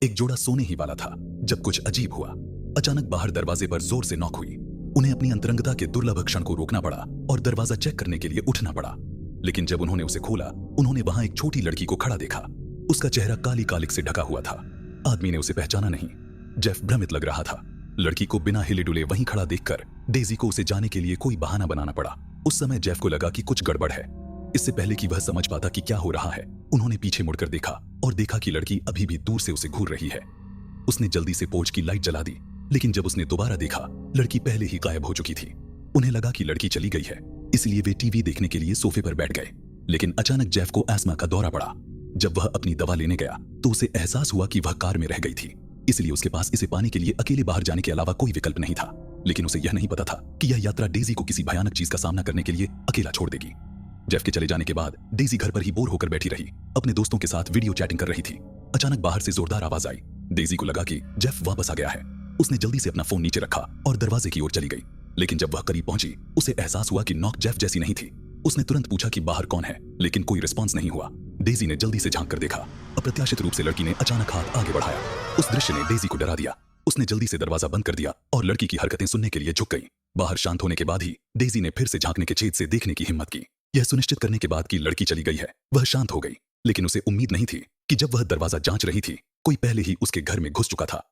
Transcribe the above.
एक जोड़ा सोने ही वाला था जब कुछ अजीब हुआ। अचानक बाहर दरवाजे पर जोर से नॉक हुई। उन्हें अपनी अंतरंगता के दुर्लभ क्षण को रोकना पड़ा और दरवाजा चेक करने के लिए उठना पड़ा। लेकिन जब उन्होंने उसे खोला, उन्होंने वहां एक छोटी लड़की को खड़ा देखा। उसका चेहरा काली कालिक से ढका हुआ था। आदमी ने उसे पहचाना नहीं। जेफ भ्रमित लग रहा था। लड़की को बिना हिले डुले वहीं खड़ा देखकर डेजी को उसे जाने के लिए कोई बहाना बनाना पड़ा। उस समय जेफ को लगा कि कुछ गड़बड़ है। इससे पहले कि वह समझ पाता कि क्या हो रहा है, उन्होंने पीछे मुड़कर देखा और देखा कि लड़की अभी भी दूर से उसे घूर रही है। उसने जल्दी से पोर्च की लाइट जला दी, लेकिन जब उसने दोबारा देखा, लड़की पहले ही गायब हो चुकी थी। उन्हें लगा कि लड़की चली गई है, इसलिए वे टीवी देखने के लिए सोफे पर बैठ गए। लेकिन अचानक जेफ को एस्मा का दौरा पड़ा। जब वह अपनी दवा लेने गया तो उसे एहसास हुआ कि वह कार में रह गई थी, इसलिए उसके पास इसे पाने के लिए अकेले बाहर जाने के अलावा कोई विकल्प नहीं था। लेकिन उसे यह नहीं पता था कि यह यात्रा डेजी को किसी भयानक चीज का सामना करने के लिए अकेला छोड़ देगी। जेफ के चले जाने के बाद डेजी घर पर ही बोर होकर बैठी रही, अपने दोस्तों के साथ वीडियो चैटिंग कर रही थी। अचानक बाहर से जोरदार आवाज आई। डेजी को लगा कि जेफ वापस आ गया है। उसने जल्दी से अपना फोन नीचे रखा और दरवाजे की ओर चली गई। लेकिन जब वह करीब पहुंची, उसे एहसास हुआ कि नॉक जेफ जैसी नहीं थी। उसने तुरंत पूछा कि बाहर कौन है, लेकिन कोई रिस्पॉन्स नहीं हुआ। डेजी ने जल्दी से झांक कर देखा। अप्रत्याशित रूप से लड़की ने अचानक हाथ आगे बढ़ाया। उस दृश्य ने डेजी को डरा दिया। उसने जल्दी से दरवाजा बंद कर दिया और लड़की की हरकतें सुनने के लिए झुक गई। बाहर शांत होने के बाद ही डेजी ने फिर से झांकने के छेद से देखने की हिम्मत की। यह सुनिश्चित करने के बाद कि लड़की चली गई है, वह शांत हो गई। लेकिन उसे उम्मीद नहीं थी कि जब वह दरवाजा जांच रही थी, कोई पहले ही उसके घर में घुस चुका था।